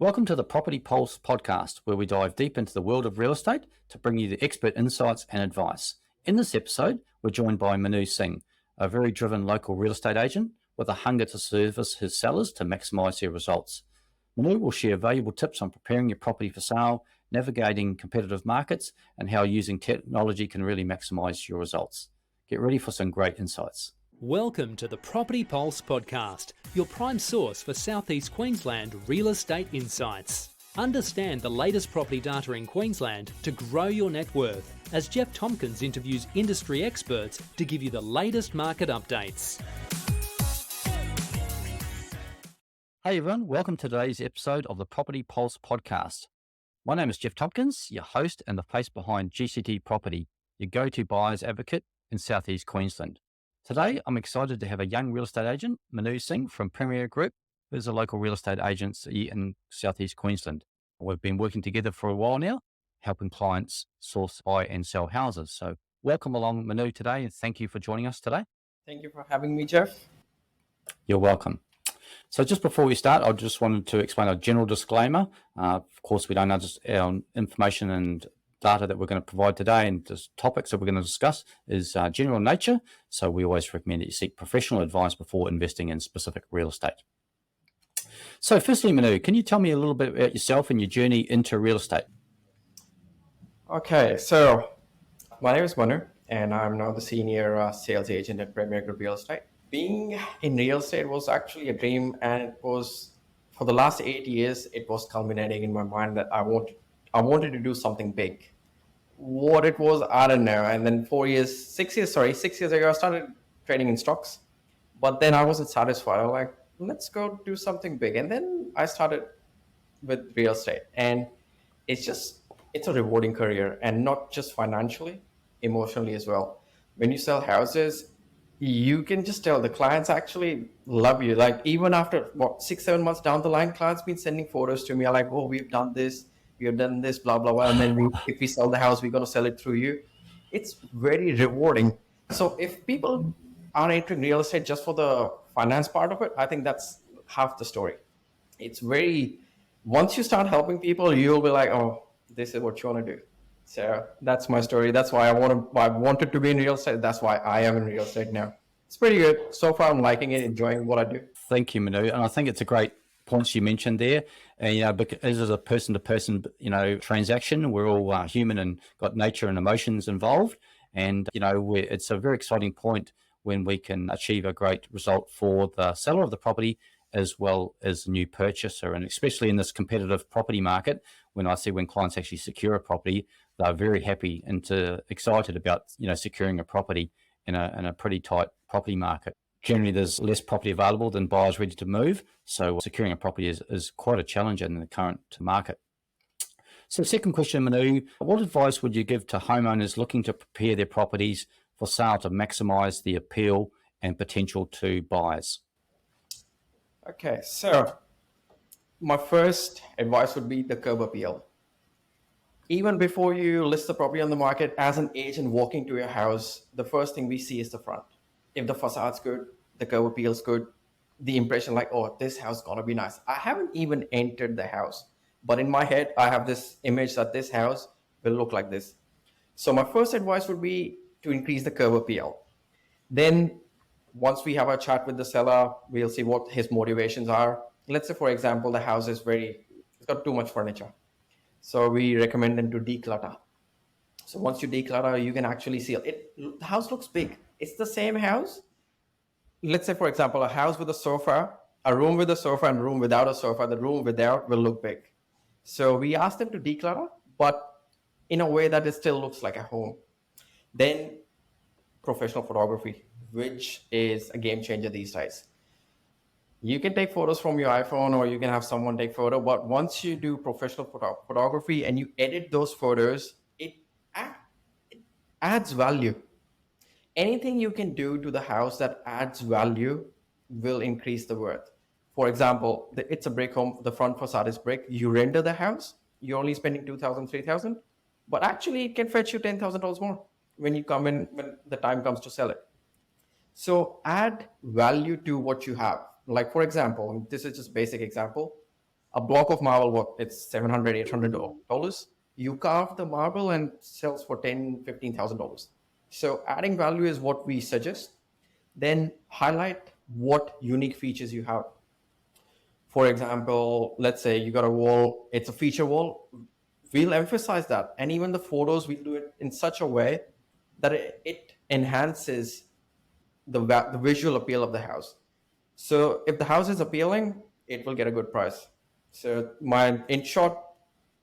Welcome to the Property Pulse podcast, where we dive deep into the world of real estate to bring you the expert insights and advice. In this episode, we're joined by Manu Singh, a very driven local real estate agent with a hunger to service his sellers to maximize their results. Manu will share valuable tips on preparing your property for sale, navigating competitive markets, and how using technology can really maximize your results. Get ready for some great insights. Welcome to the Property Pulse podcast, your prime source for Southeast Queensland real estate insights. Understand the latest property data in Queensland to grow your net worth, as Jeff Tompkins interviews industry experts to give you the latest market updates. Hey everyone, welcome to today's episode of the Property Pulse podcast. My name is Jeff Tompkins, your host and the face behind GCT Property, your go-to buyer's advocate in Southeast Queensland. Today, I'm excited to have a young real estate agent, Manu Singh from Premier Group, who's a local real estate agency in Southeast Queensland. We've been working together for a while now, helping clients source, buy and sell houses. So welcome along, Manu, today, and thank you for joining us today. Thank you for having me, Jeff. You're welcome. So just before we start, I just wanted to explain a general disclaimer. Of course, we don't understand our information and data that we're going to provide today and the topics that we're going to discuss is general in nature. So we always recommend that you seek professional advice before investing in specific real estate. So firstly, Manu, can you tell me a little bit about yourself and your journey into real estate? Okay, so my name is Manu and I'm now the senior sales agent at Premier Group Real Estate. Being in real estate was actually a dream, and it was for the last 8 years, it was culminating in my mind that I wanted to do something big. What it was, I don't know. And then 6 years ago, I started trading in stocks. But then I wasn't satisfied. I was like, let's go do something big. And then I started with real estate. And it's a rewarding career, and not just financially, emotionally as well. When you sell houses, you can just tell the clients actually love you. Like even after 6-7 months down the line, clients been sending photos to me. I'm like, oh, we've done this, blah, blah, blah. And then if we sell the house, we're going to sell it through you. It's very rewarding. So if people are entering real estate just for the finance part of it, I think that's half the story. Once you start helping people, you'll be like, oh, this is what you want to do. So that's my story. That's why I wanted to be in real estate. That's why I am in real estate now. It's pretty good. So far, I'm liking it, enjoying what I do. Thank you, Manu. And I think it's a great points you mentioned there. And, because this is a person-to-person, transaction. We're all human and got nature and emotions involved. And, it's a very exciting point when we can achieve a great result for the seller of the property as well as the new purchaser. And especially in this competitive property market, when I see when clients actually secure a property, they're very happy and excited about, securing a property in a pretty tight property market. Generally, there's less property available than buyers ready to move. So securing a property is quite a challenge in the current market. So second question, Manu, what advice would you give to homeowners looking to prepare their properties for sale to maximize the appeal and potential to buyers? Okay, so my first advice would be the curb appeal. Even before you list the property on the market, as an agent walking to your house, the first thing we see is the front. If the facade's good, the curb appeal's good, the impression like, oh, this house is gonna be nice. I haven't even entered the house, but in my head, I have this image that this house will look like this. So my first advice would be to increase the curb appeal. Then once we have a chat with the seller, we'll see what his motivations are. Let's say, for example, the house is it's got too much furniture. So we recommend them to declutter. So once you declutter, you can actually see it. The house looks big. It's the same house. Let's say, for example, a house with a sofa, a room with a sofa and a room without a sofa. The room without will look big. So we ask them to declutter, but in a way that it still looks like a home. Then professional photography, which is a game changer these days. You can take photos from your iPhone or you can have someone take photo, but once you do professional photography and you edit those photos, it adds value. Anything you can do to the house that adds value will increase the worth. For example, it's a brick home, the front facade is brick. You render the house, you're only spending $2,000, $3,000, but actually it can fetch you $10,000 more when the time comes to sell it. So add value to what you have. Like, for example, this is just basic example. A block of marble, it's $700, $800. You carve the marble and sells for $10,000, $15,000. So adding value is what we suggest. Then highlight what unique features you have. For example, let's say you got a wall, it's a feature wall. We'll emphasize that. And even the photos, we do it in such a way that it enhances the visual appeal of the house. So if the house is appealing, it will get a good price. So in short,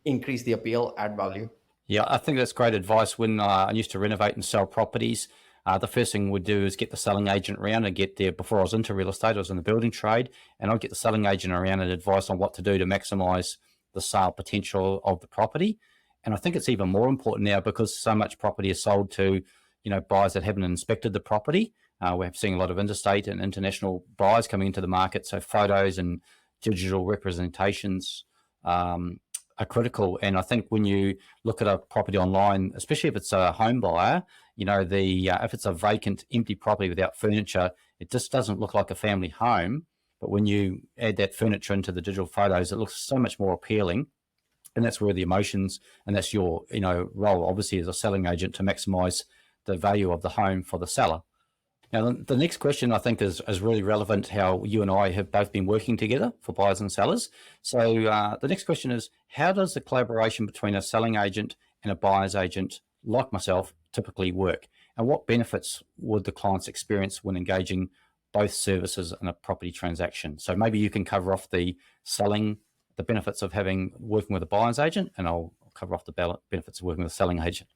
increase the appeal, add value. Yeah, I think that's great advice. When I used to renovate and sell properties, the first thing we'd do is get the selling agent around and get there. Before I was into real estate, I was in the building trade, and I'd get the selling agent around and advice on what to do to maximize the sale potential of the property. And I think it's even more important now because so much property is sold to, buyers that haven't inspected the property. We're seeing a lot of interstate and international buyers coming into the market. So photos and digital representations are critical. And I think when you look at a property online, especially if it's a home buyer, if it's a vacant, empty property without furniture, it just doesn't look like a family home. But when you add that furniture into the digital photos, it looks so much more appealing. And that's where the emotions, and that's your, role, obviously, as a selling agent to maximize the value of the home for the seller. Now, the next question I think is really relevant, how you and I have both been working together for buyers and sellers. So the next question is, how does the collaboration between a selling agent and a buyer's agent like myself typically work? And what benefits would the clients experience when engaging both services in a property transaction? So maybe you can cover off the benefits of working with a buyer's agent, and I'll cover off the benefits of working with a selling agent.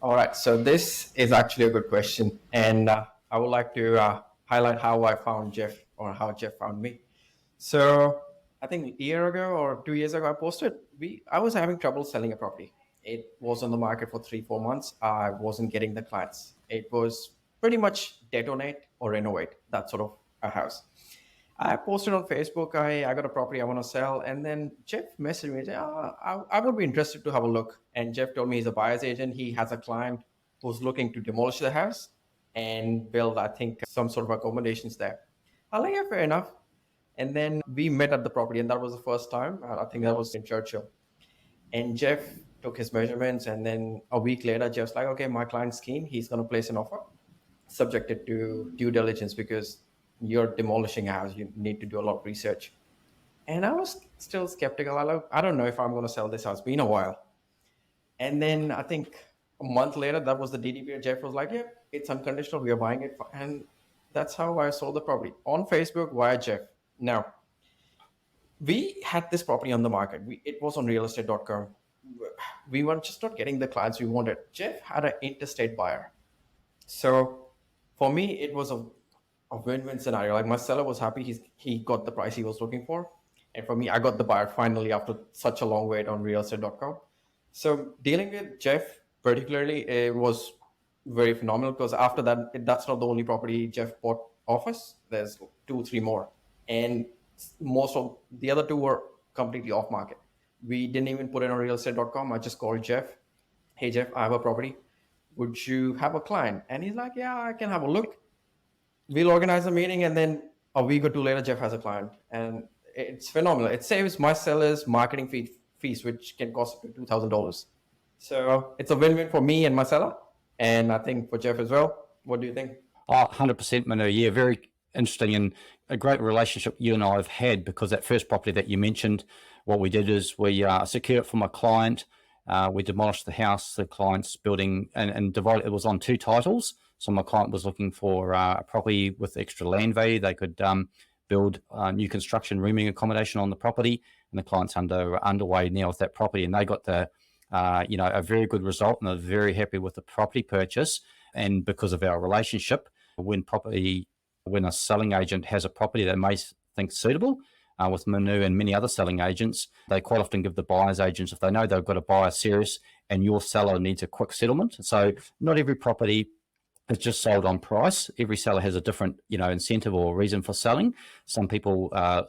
All right, so this is actually a good question. And I would like to highlight how I found Jeff, or how Jeff found me. So I think a year ago or 2 years ago, I posted, I was having trouble selling a property. It was on the market for 3-4 months. I wasn't getting the clients. It was pretty much detonate or renovate, that sort of a house. I posted on Facebook, I got a property I want to sell. And then Jeff messaged me and said, I would be interested to have a look. And Jeff told me he's a buyer's agent. He has a client who's looking to demolish the house and build, I think, some sort of accommodations there. I was like, yeah, fair enough. And then we met at the property, and that was the first time. I think that was in Churchill. And Jeff took his measurements, and then a week later, Jeff's like, okay, my client's keen. He's going to place an offer, subjected to due diligence, because you're demolishing a house. You need to do a lot of research. And I was still skeptical. I don't know if I'm going to sell this house. It's been a while. And then I think a month later, that was the DDP. Jeff was like, yeah, it's unconditional. We are buying it. And that's how I sold the property on Facebook via Jeff. Now, we had this property on the market. It was on realestate.com. We were just not getting the clients we wanted. Jeff had an interstate buyer. So for me, it was a win-win scenario. Like, my seller was happy. He got the price he was looking for. And for me, I got the buyer finally after such a long wait on realestate.com. So dealing with Jeff particularly, it was very phenomenal, because after that, that's not the only property Jeff bought off us. There's 2-3 more. And most of the other 2 were completely off market. We didn't even put it on realestate.com. I just called Jeff. Hey, Jeff, I have a property. Would you have a client? And he's like, yeah, I can have a look. We'll organize a meeting. And then a week or 2 later, Jeff has a client. And it's phenomenal. It saves my sellers marketing fees, which can cost up to $2,000. So it's a win-win for me and my seller. And I think for Jeff as well. What do you think? 100%, Manu. Yeah, very interesting, and a great relationship you and I have had, because that first property that you mentioned, what we did is we secured it for my client. We demolished the house, the client's building, and divided. It was on 2 titles. So my client was looking for a property with extra land value. They could build new construction rooming accommodation on the property, and the client's underway now with that property, and they got a very good result, and they're very happy with the property purchase. And because of our relationship, when a selling agent has a property they may think suitable, with Manu and many other selling agents, they quite often give the buyer's agents, if they know they've got a buyer serious and your seller needs a quick settlement. So not every property is just sold on price. Every seller has a different, incentive or reason for selling. Some people are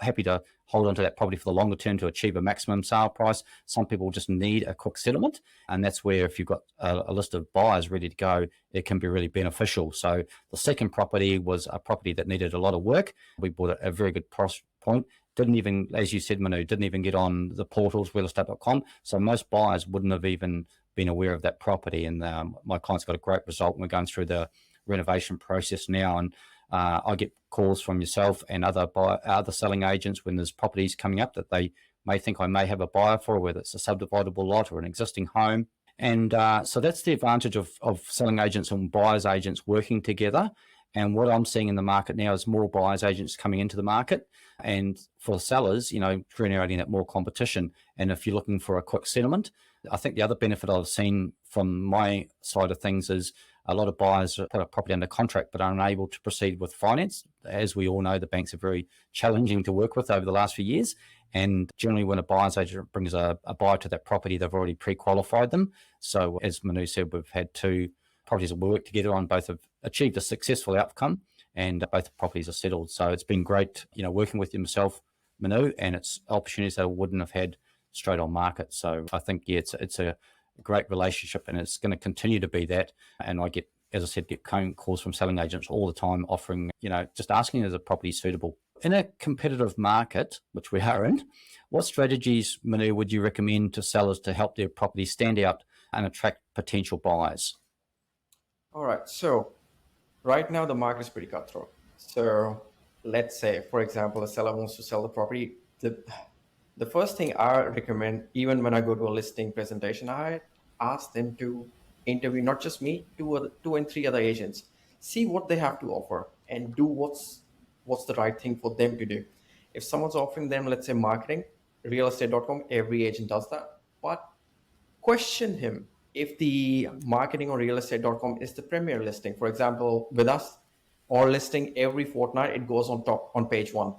happy to hold onto that property for the longer term to achieve a maximum sale price. Some people just need a quick settlement. And that's where, if you've got a list of buyers ready to go, it can be really beneficial. So the second property was a property that needed a lot of work. We bought it at a very good price point. didn't even, as you said, Manu, didn't even get on the portals, realestate.com. So most buyers wouldn't have even been aware of that property. And my client's got a great result. We're going through the renovation process now, and I get calls from yourself and other selling agents when there's properties coming up that they may think I may have a buyer for, whether it's a subdividable lot or an existing home. And so that's the advantage of selling agents and buyers agents working together. And what I'm seeing in the market now is more buyers agents coming into the market, and for sellers, generating that more competition. And if you're looking for a quick settlement, I think the other benefit I've seen from my side of things is a lot of buyers put a property under contract but are unable to proceed with finance. As we all know, the banks are very challenging to work with over the last few years. And generally when a buyer's agent brings a buyer to that property, they've already pre-qualified them. So as Manu said, we've had two properties that we work together on, both have achieved a successful outcome and both properties are settled. So it's been great, working with yourself, Manu, and it's opportunities that I wouldn't have had straight on market. So I think, it's a great relationship, and it's going to continue to be that. And I get, as I said, calls from selling agents all the time offering, just asking is a property suitable. In a competitive market, which we are in, what strategies, Manu, would you recommend to sellers to help their property stand out and attract potential buyers? All right. So right now the market is pretty cutthroat. So let's say, for example, a seller wants to sell the property. The first thing I recommend, even when I go to a listing presentation, I ask them to interview not just me, two and three other agents, see what they have to offer, and do what's the right thing for them to do. If someone's offering them, let's say, marketing, realestate.com, every agent does that. But question him if the marketing on realestate.com is the premier listing. For example, with us, our listing every fortnight, it goes on top on page 1.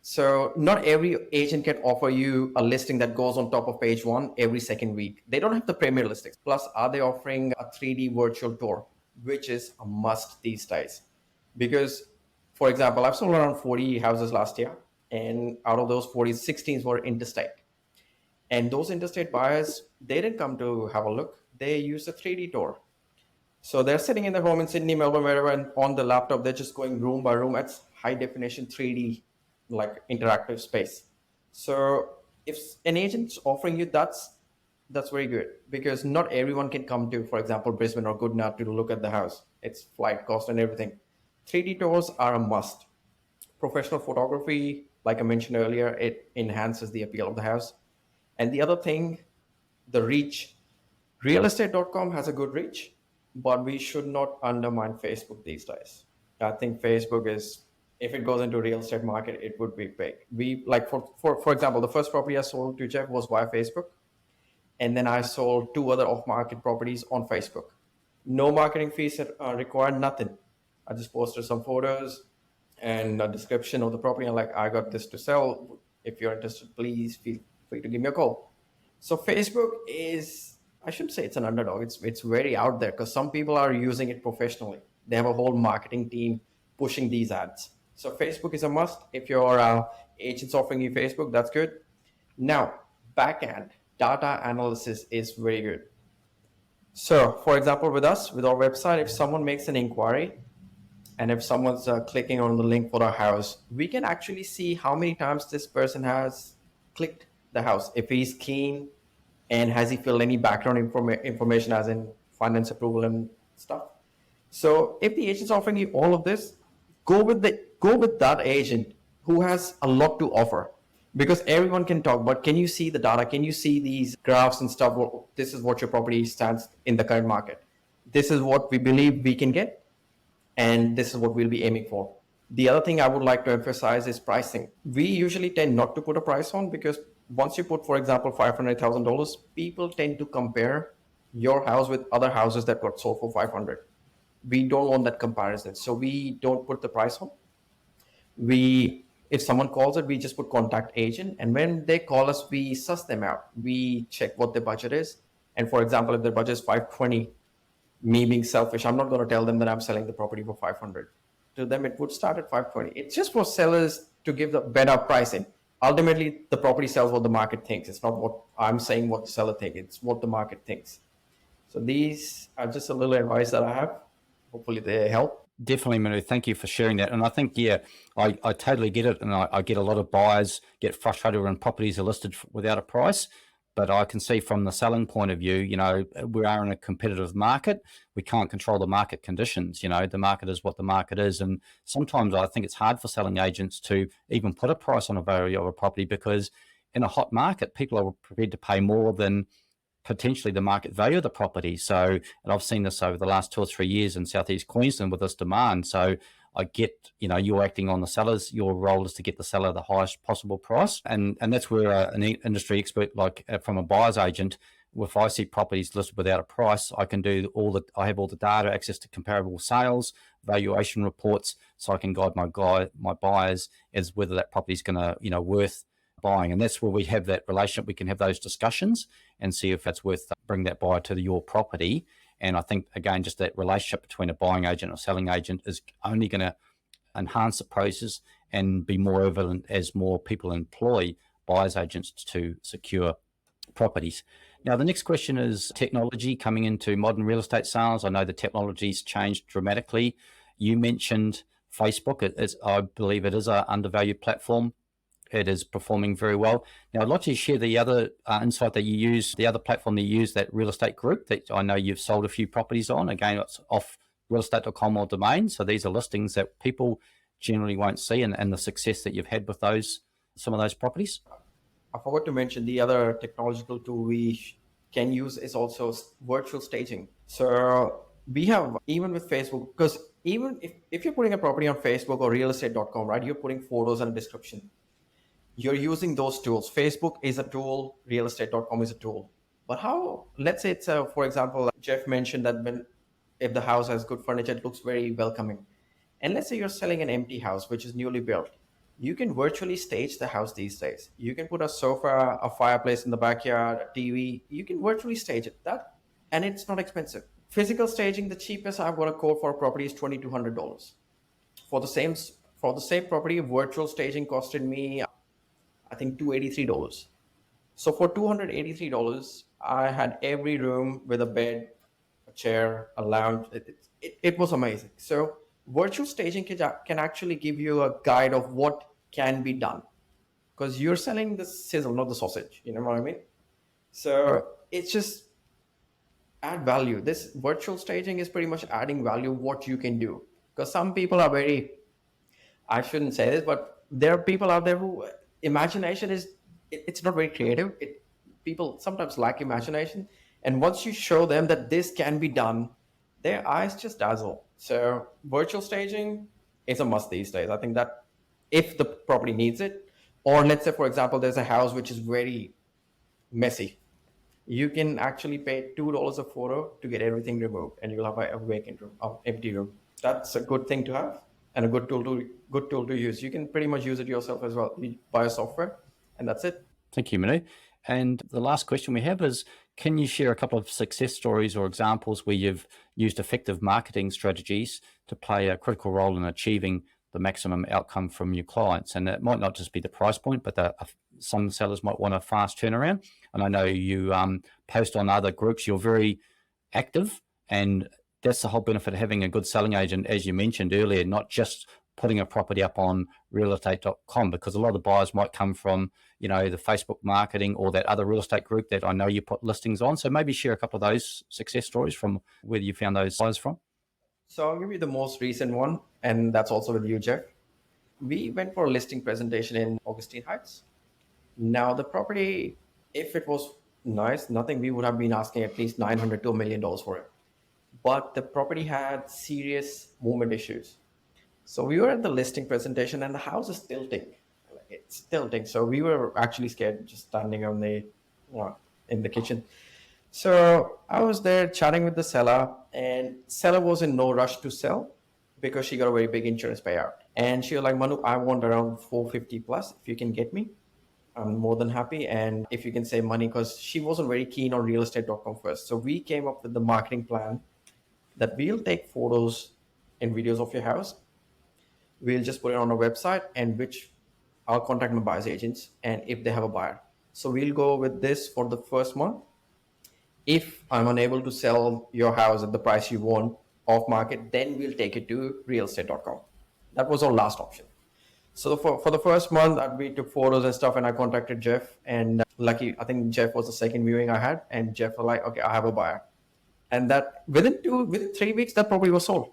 So not every agent can offer you a listing that goes on top of page 1 every second week. They don't have the premier listings. Plus, are they offering a 3D virtual tour, which is a must these days? Because, for example, I've sold around 40 houses last year, and out of those 40, 16 were interstate. And those interstate buyers, they didn't come to have a look. They used a 3D tour. So they're sitting in their home in Sydney, Melbourne, wherever, and on the laptop, they're just going room by room. It's high definition 3D, like interactive space. So if an agent's offering you, that's very good, because not everyone can come to, for example, Brisbane or Goodna to look at the house. It's flight cost and everything. 3D tours are a must. Professional photography, like I mentioned earlier, it enhances the appeal of the house. And the other thing, the reach. Realestate.com has a good reach, but we should not undermine Facebook these days. I think Facebook is, if it goes into real estate market, it would be big. We, like, for example, the first property I sold to Jeff was via Facebook. And then I sold 2 other off-market properties on Facebook. No marketing fees required, nothing. I just posted some photos and a description of the property. And like, I got this to sell. If you're interested, please feel free to give me a call. So Facebook is, I shouldn't say it's an underdog. It's very out there, because some people are using it professionally. They have a whole marketing team pushing these ads. So Facebook is a must. If your agent's offering you Facebook, that's good. Now, backend data analysis is very good. So, for example, with us, with our website, if someone makes an inquiry, and if someone's clicking on the link for our house, we can actually see how many times this person has clicked the house. If he's keen, and has he filled any background information, as in finance approval and stuff. So if the agent's offering you all of this, go with that agent who has a lot to offer, because everyone can talk, but can you see the data? Can you see these graphs and stuff? Well, this is what your property stands in the current market. This is what we believe we can get, and this is what we'll be aiming for. The other thing I would like to emphasize is pricing. We usually tend not to put a price on, because once you put, for example, $500,000, people tend to compare your house with other houses that got sold for 500. We don't want that comparison. So we don't put the price on. If someone calls it, we just put contact agent. And when they call us, we suss them out. We check what their budget is. And for example, if their budget is 520, me being selfish, I'm not going to tell them that I'm selling the property for 500. To them, it would start at 520. It's just for sellers to give the better pricing. Ultimately, the property sells what the market thinks. It's not what I'm saying, what the seller thinks. It's what the market thinks. So these are just a little advice that I have. Hopefully they help. Definitely, Manu. Thank you for sharing that. And I think, yeah, I totally get it. And I get a lot of buyers get frustrated when properties are listed without a price. But I can see from the selling point of view, we are in a competitive market. We can't control the market conditions. The market is what the market is. And sometimes I think it's hard for selling agents to even put a price on a value of a property, because in a hot market, people are prepared to pay more than potentially the market value of the property. So, and I've seen this over the last 2 or 3 years in Southeast Queensland with this demand. So I get, you're acting on the sellers. Your role is to get the seller the highest possible price. And that's where an industry expert, like from a buyer's agent, if I see properties listed without a price, I can do I have all the data, access to comparable sales, valuation reports, so I can guide my buyers as whether that property is going to, worth buying. And that's where we have that relationship. We can have those discussions and see if it's worth bringing that buyer to your property. And I think, again, just that relationship between a buying agent or selling agent is only going to enhance the process and be more evident as more people employ buyers agents to secure properties. Now, the next question is technology coming into modern real estate sales. I know the technology's changed dramatically. You mentioned Facebook. I believe it is an undervalued platform. It is performing very well. Now, I'd like to share the other insight that you use, the other platform that you use, that Real Estate Group, that I know you've sold a few properties on. Again, it's off realestate.com or domain. So these are listings that people generally won't see, and the success that you've had with some of those properties. I forgot to mention the other technological tool we can use is also virtual staging. So we have, even with Facebook, because even if you're putting a property on Facebook or realestate.com, right, you're putting photos and a description. You're using those tools. Facebook is a tool, realestate.com is a tool. But let's say it's, for example, Jeff mentioned that if the house has good furniture, it looks very welcoming. And let's say you're selling an empty house, which is newly built. You can virtually stage the house these days. You can put a sofa, a fireplace in the backyard, a TV. You can virtually stage it. And it's not expensive. Physical staging, the cheapest I've got a quote for a property is $2,200. For the same property, virtual staging costed me, I think, $283. So for $283, I had every room with a bed, a chair, a lounge. It was amazing. So virtual staging can actually give you a guide of what can be done, because you're selling the sizzle, not the sausage. You know what I mean? So it's just add value. This virtual staging is pretty much adding value what you can do, because some people are I shouldn't say this, but there are people out there who imagination it's not very creative. People sometimes lack imagination, and once you show them that this can be done, their eyes just dazzle. So virtual staging is a must these days. I think that if the property needs it, or let's say, for example, there's a house which is very messy, you can actually pay $2 a photo to get everything removed, and you'll have a vacant room, an empty room. That's a good thing to have, and a good tool to use. You can pretty much use it yourself as well. You buy a software, and that's it. Thank you, Manu. And the last question we have is, can you share a couple of success stories or examples where you've used effective marketing strategies to play a critical role in achieving the maximum outcome from your clients? And it might not just be the price point, but some sellers might want a fast turnaround. And I know you post on other groups, you're very active, and that's the whole benefit of having a good selling agent, as you mentioned earlier, not just putting a property up on realestate.com, because a lot of the buyers might come from, the Facebook marketing or that other real estate group that I know you put listings on. So maybe share a couple of those success stories from where you found those buyers from. So I'll give you the most recent one, and that's also with you, Jeff. We went for a listing presentation in Augustine Heights. Now the property, if it was nice, nothing, we would have been asking at least $900 to $1 million for it. But the property had serious movement issues. So we were at the listing presentation, and the house is tilting. It's tilting. So we were actually scared, just standing on in the kitchen. So I was there chatting with the seller, and seller was in no rush to sell because she got a very big insurance payout. And she was like, Manu, I want around 450 plus. If you can get me, I'm more than happy. And if you can save money, because she wasn't very keen on realestate.com first. So we came up with the marketing plan that we'll take photos and videos of your house. We'll just put it on our website, and which I'll contact my buyer's agents, and if they have a buyer. So we'll go with this for the first month. If I'm unable to sell your house at the price you want, off market, then we'll take it to realestate.com. That was our last option. So for the first month, we took photos and stuff, and I contacted Jeff. And lucky, I think Jeff was the second viewing I had, and Jeff was like, "Okay, I have a buyer," and that within 3 weeks, that property was sold.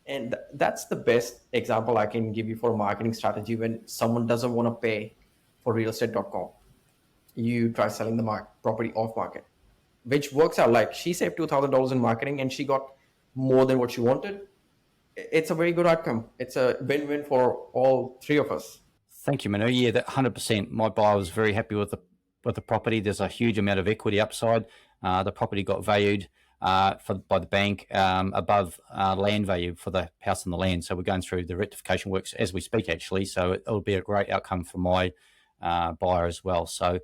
And that's the best example I can give you for a marketing strategy when someone doesn't want to pay for realestate.com. You try selling the property off market, which works out. Like, she saved $2,000 in marketing and she got more than what she wanted. It's a very good outcome. It's a win-win for all three of us. Thank you, Manu. Yeah, that 100%. My buyer was very happy with the property. There's a huge amount of equity upside. The property got valued by the bank above land value for the house and the land. So we're going through the rectification works as we speak, actually. So it'll be a great outcome for my buyer as well. So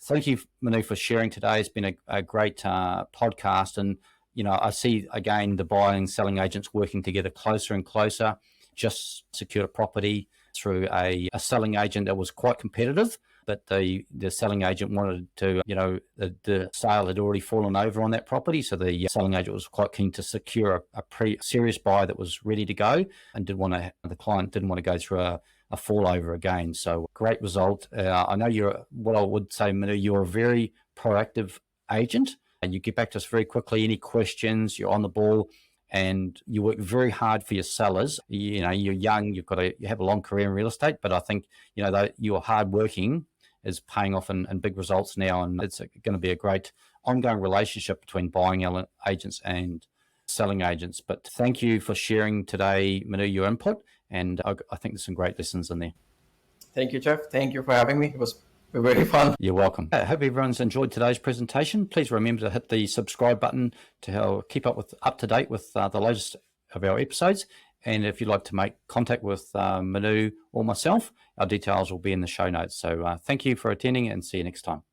thank you, Manu, for sharing today. It's been a great podcast. And, you know, I see, again, the buying and selling agents working together closer and closer. Just secured a property through a selling agent that was quite competitive, but the selling agent wanted to, you know, the sale had already fallen over on that property. So the selling agent was quite keen to secure a serious buyer that was ready to go, and the client didn't want to go through a fall over again. So great result. I know what I would say, Manu, you're a very proactive agent, and you get back to us very quickly. Any questions, you're on the ball, and you work very hard for your sellers. You know, you're young, you have a long career in real estate, but I think, you know, that your hard working is paying off in big results now, and it's going to be a great ongoing relationship between buying agents and selling agents. But thank you for sharing today, Manu, your input, and I think there's some great lessons in there. Thank you, Jeff. Thank you for having me. It was very fun. You're welcome. I hope everyone's enjoyed today's presentation. Please remember to hit the subscribe button to keep up to date with the latest of our episodes. And if you'd like to make contact with Manu or myself, our details will be in the show notes. So thank you for attending, and see you next time.